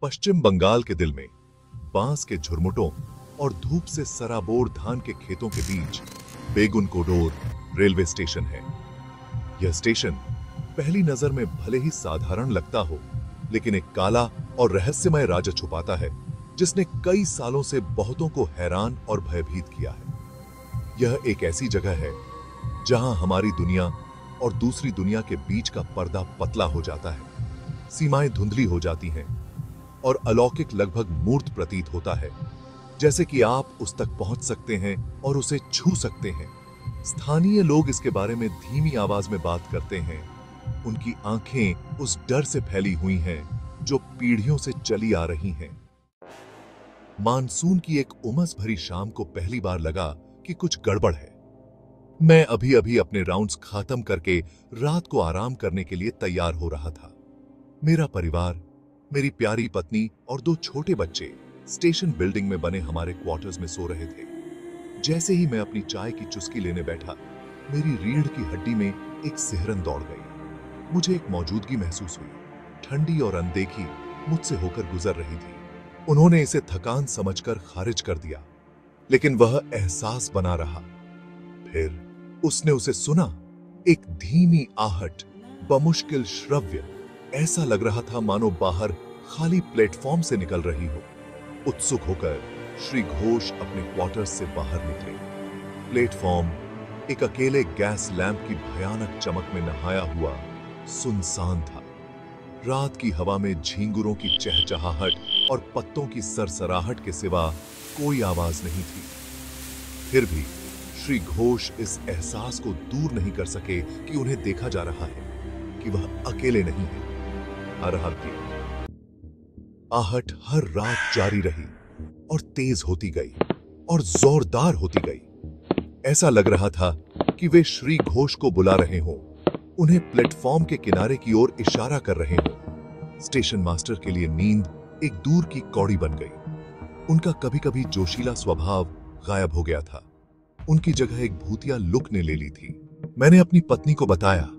पश्चिम बंगाल के दिल में बांस के झुरमुटों और धूप से सराबोर धान के खेतों के बीच बेगुनकोडोर रेलवे स्टेशन है। यह स्टेशन पहली नजर में भले ही साधारण लगता हो, लेकिन एक काला और रहस्यमय राज छुपाता है जिसने कई सालों से बहुतों को हैरान और भयभीत किया है। यह एक ऐसी जगह है जहां हमारी दुनिया और दूसरी दुनिया के बीच का पर्दा पतला हो जाता है, सीमाएं धुंधली हो जाती हैं और अलौकिक लगभग मूर्त प्रतीत होता है, जैसे कि आप उस तक पहुंच सकते हैं और उसे छू सकते हैं। स्थानीय लोग इसके बारे में धीमी आवाज में बात करते हैं। उनकी आंखें उस डर से फैली हुई हैं जो पीढ़ियों से चली आ रही हैं। मानसून की एक उमस भरी शाम को पहली बार लगा कि कुछ गड़बड़ है। मैं अभी अभी अपने राउंड्स खत्म करके रात को आराम करने के लिए तैयार हो रहा था। मेरा परिवार, मेरी प्यारी पत्नी और 2 छोटे बच्चे स्टेशन बिल्डिंग में बने हमारे क्वार्टर्स में सो रहे थे। जैसे ही मैं अपनी चाय की चुस्की लेने बैठा, मेरी रीढ़ की हड्डी में एक सिहरन दौड़ गई। मुझे एक मौजूदगी महसूस हुई, ठंडी और अनदेखी मुझसे होकर गुजर रही थी। उन्होंने इसे थकान समझकर खारिज कर दिया, लेकिन वह एहसास बना रहा। फिर उसने उसे सुना, एक धीमी आहट, बमुश्किल श्रव्य। ऐसा लग रहा था मानो बाहर खाली प्लेटफॉर्म से निकल रही हो। उत्सुक होकर श्री घोष अपने क्वार्टर्स से बाहर निकले। प्लेटफॉर्म एक अकेले गैस लैंप की भयानक चमक में नहाया हुआ सुनसान था। रात की हवा में झींगुरों की चहचहाहट और पत्तों की सरसराहट के सिवा कोई आवाज नहीं थी। फिर भी श्री घोष इस एहसास को दूर नहीं कर सके कि उन्हें देखा जा रहा है, कि वह अकेले नहीं है। हर आहट हर रात जारी रही और तेज होती गई और जोरदार होती गई। ऐसा लग रहा था कि वे श्री घोष को बुला रहे हों, उन्हें प्लेटफॉर्म के किनारे की ओर इशारा कर रहे हों। स्टेशन मास्टर के लिए नींद एक दूर की कौड़ी बन गई। उनका कभी कभी जोशीला स्वभाव गायब हो गया था। उनकी जगह एक भूतिया लुक ने ले ली थी। मैंने अपनी पत्नी को बताया,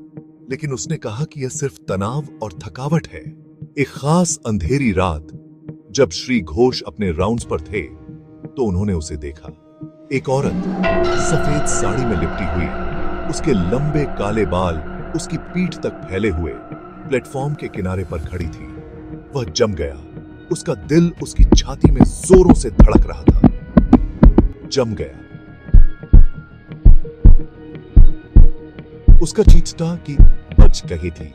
लेकिन उसने कहा कि यह सिर्फ तनाव और थकावट है। एक खास अंधेरी रात जब श्री घोष अपने राउंड्स पर थे, तो उन्होंने उसे देखा। एक औरत सफेद साड़ी में लिपटी हुई, उसके लंबे काले बाल उसकी पीठ तक फैले हुए, प्लेटफॉर्म के किनारे पर खड़ी थी। वह जम गया। उसका दिल उसकी छाती में जोरों से धड़क रहा था। जम गया। उसका चीखता कि बच गई थी।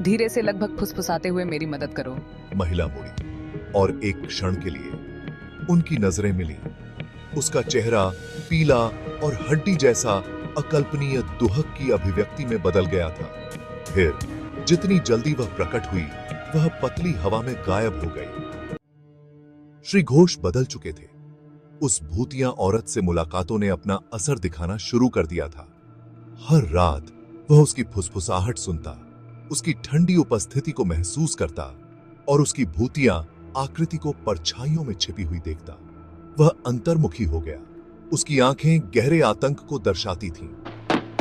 धीरे से लगभग फुसफुसाते हुए मेरी मदद करो। महिला मुड़ी और एक क्षण के लिए उनकी नजरें मिली। उसका चेहरा पीला और हड्डी जैसा अकल्पनीय दुहक की अभिव्यक्ति में बदल गया था। फिर जितनी जल्दी वह प्रकट हुई, वह पतली हवा में गायब हो गई। श्री घोष बदल चुके थे। उस भूतिया औरत से मुलाकातों ने अपना असर दिखाना शुरू कर दिया था। हर रात वह उसकी फुसफुसाहट सुनता, उसकी ठंडी उपस्थिति को महसूस करता और उसकी भूतिया आकृति को परछाइयों में छिपी हुई देखता। वह अंतर्मुखी हो गया। उसकी आंखें गहरे आतंक को दर्शाती थीं।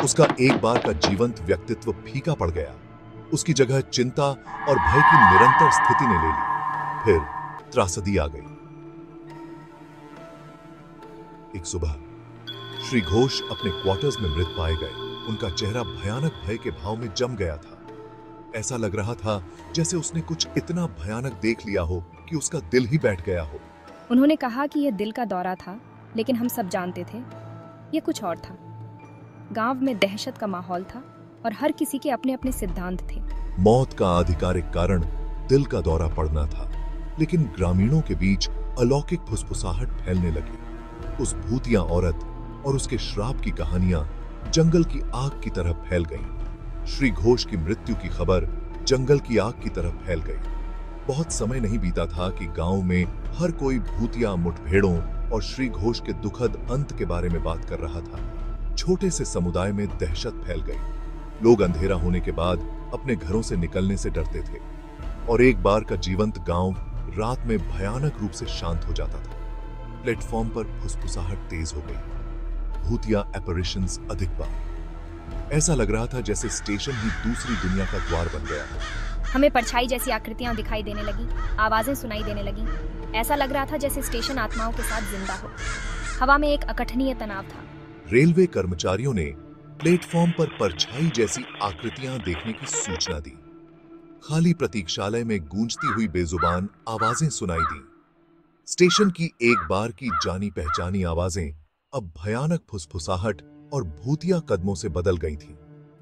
उसका एक बार का जीवंत व्यक्तित्व फीका पड़ गया। उसकी जगह चिंता और भय की निरंतर स्थिति ने ले ली। फिर त्रासदी आ गई। एक सुबह श्री घोष अपने क्वार्टर्स में मृत पाए गए। उनका चेहरा भयानक भय के भाव में जम गया था। ऐसा लग रहा था जैसे उसने कुछ इतना भयानक देख लिया हो कि उसका दिल ही बैठ गया हो। उन्होंने कहा कि यह दिल का दौरा था, लेकिन हम सब जानते थे यह कुछ और था। गांव में दहशत का माहौल था और हर किसी के अपने अपने सिद्धांत थे। मौत का आधिकारिक कारण दिल का दौरा पड़ना था, लेकिन ग्रामीणों के बीच अलौकिक फुसफुसाहट फैलने लगी। उस भूतिया औरत और उसके श्राप की कहानियां जंगल की आग की तरह फैल गईं। श्री घोष की मृत्यु की खबर जंगल की आग की तरह फैल गई। बहुत समय नहीं बीता था कि गांव में हर कोई भूतिया मुठभेड़ों और श्री घोष के दुखद अंत के बारे में बात कर रहा था। छोटे से समुदाय में दहशत फैल गई। लोग अंधेरा होने के बाद अपने घरों से निकलने से डरते थे और एक बार का जीवंत गांव रात में भयानक रूप से शांत हो जाता था। प्लेटफॉर्म पर फुसफुसाहट तेज हो गई। भूतिया एपरिशंस अधिक बार। ऐसा लग रहा था जैसे स्टेशन ही दूसरी दुनिया का द्वार बन गया हो। हमें परछाई जैसी आकृतियां दिखाई देने लगी, आवाजें सुनाई देने लगी। ऐसा लग रहा था जैसे स्टेशन आत्माओं के साथ जिंदा हो। हवा में एक अकठनीय तनाव था। रेलवे कर्मचारियों ने प्लेटफॉर्म पर परछाई जैसी आकृतियां देखने की सूचना दी। खाली प्रतीक्षालय में गूंजती हुई बेजुबान आवाजें सुनाई दी। स्टेशन की एक बार की जानी पहचानी आवाजें अब भयानक फुसफुसाहट और भूतिया कदमों से बदल गई थीं।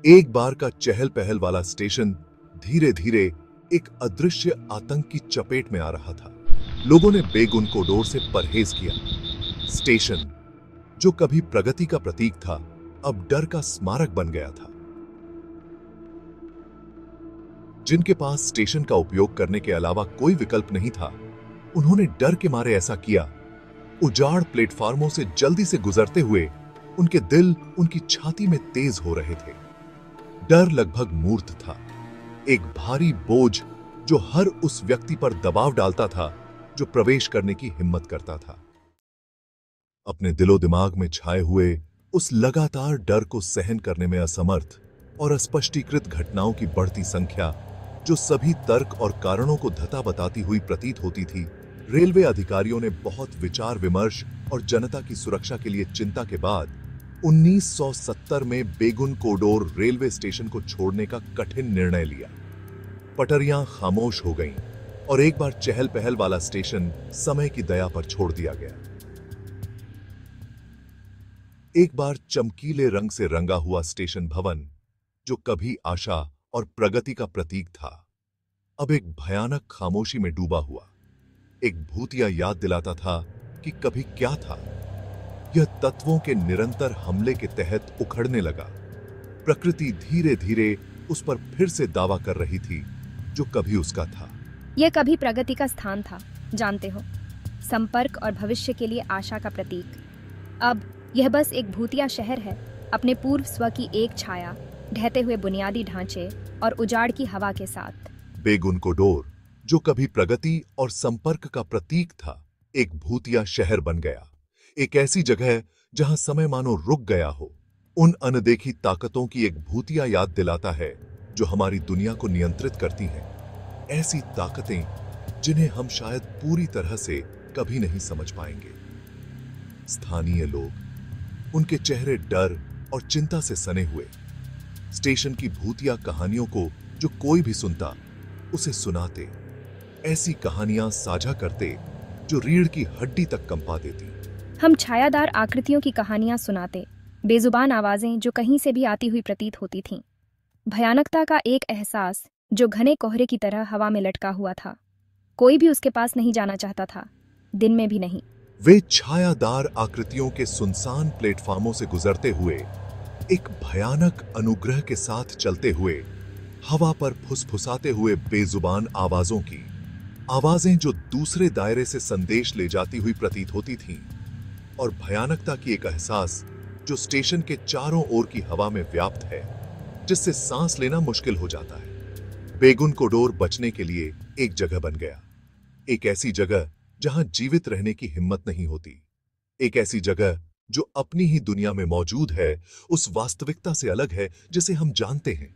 एक बार का चहल पहल वाला स्टेशन धीरे धीरे एक अदृश्य आतंक की चपेट में आ रहा था। लोगों ने बेगुन कोडोर से परहेज किया। स्टेशन जो कभी प्रगति का प्रतीक था, अब डर का स्मारक बन गया था। जिनके पास स्टेशन का उपयोग करने के अलावा कोई विकल्प नहीं था, उन्होंने डर के मारे ऐसा किया। उजाड़ प्लेटफार्मों से जल्दी से गुजरते हुए उनके दिल उनकी छाती में तेज हो रहे थे। डर लगभग मूर्त था, एक भारी बोझ जो हर उस व्यक्ति पर दबाव डालता था जो प्रवेश करने की हिम्मत करता था। अपने दिलो दिमाग में छाए हुए उस लगातार डर को सहन करने में असमर्थ और अस्पष्टीकृत घटनाओं की बढ़ती संख्या, जो सभी तर्क और कारणों को धता बताती हुई प्रतीत होती थी, रेलवे अधिकारियों ने बहुत विचार विमर्श और जनता की सुरक्षा के लिए चिंता के बाद 1970 में बेगुन कोडोर रेलवे स्टेशन को छोड़ने का कठिन निर्णय लिया। पटरियां खामोश हो गईं और एक बार चहल पहल वाला स्टेशन समय की दया पर छोड़ दिया गया। एक बार चमकीले रंग से रंगा हुआ स्टेशन भवन, जो कभी आशा और प्रगति का प्रतीक था, अब एक भयानक खामोशी में डूबा हुआ। एक भूतिया याद दिलाता था कि कभी क्या था। यह तत्वों के निरंतर हमले के तहत उखड़ने लगा। प्रकृति धीरे धीरे उस पर फिर से दावा कर रही थी जो कभी उसका था। यह कभी प्रगति का स्थान था, जानते हो, संपर्क और भविष्य के लिए आशा का प्रतीक। अब यह बस एक भूतिया शहर है, अपने पूर्व स्व की एक छाया, ढहते हुए बुनियादी ढांचे और उजाड़ की हवा के साथ। बेगुन कोडोर, जो कभी प्रगति और संपर्क का प्रतीक था, एक भूतिया शहर बन गया। एक ऐसी जगह जहां समय मानो रुक गया हो। उन अनदेखी ताकतों की एक भूतिया याद दिलाता है जो हमारी दुनिया को नियंत्रित करती हैं। ऐसी ताकतें जिन्हें हम शायद पूरी तरह से कभी नहीं समझ पाएंगे। स्थानीय लोग, उनके चेहरे डर और चिंता से सने हुए, स्टेशन की भूतिया कहानियों को जो कोई भी सुनता उसे सुनाते, ऐसी कहानियां साझा करते जो रीढ़ की हड्डी तक कंपा देती। हम छायादार आकृतियों की कहानियां सुनाते, बेजुबान आवाजें जो कहीं से भी आती हुई प्रतीत होती थीं, भयानकता का एक एहसास जो घने कोहरे की तरह हवा में लटका हुआ था। कोई भी उसके पास नहीं जाना चाहता था, दिन में भी नहीं। वे छायादार आकृतियों के सुनसान प्लेटफार्मों से गुजरते हुए, एक भयानक अनुग्रह के साथ चलते हुए, हवा पर फुसफुसाते हुए बेजुबान आवाजों की, आवाजें जो दूसरे दायरे से संदेश ले जाती हुई प्रतीत होती थीं, और भयानकता की एक एहसास जो स्टेशन के चारों ओर की हवा में व्याप्त है, जिससे सांस लेना मुश्किल हो जाता है। बेगुन कोडोर बचने के लिए एक जगह बन गया, एक ऐसी जगह जहां जीवित रहने की हिम्मत नहीं होती, एक ऐसी जगह जो अपनी ही दुनिया में मौजूद है, उस वास्तविकता से अलग है जिसे हम जानते हैं।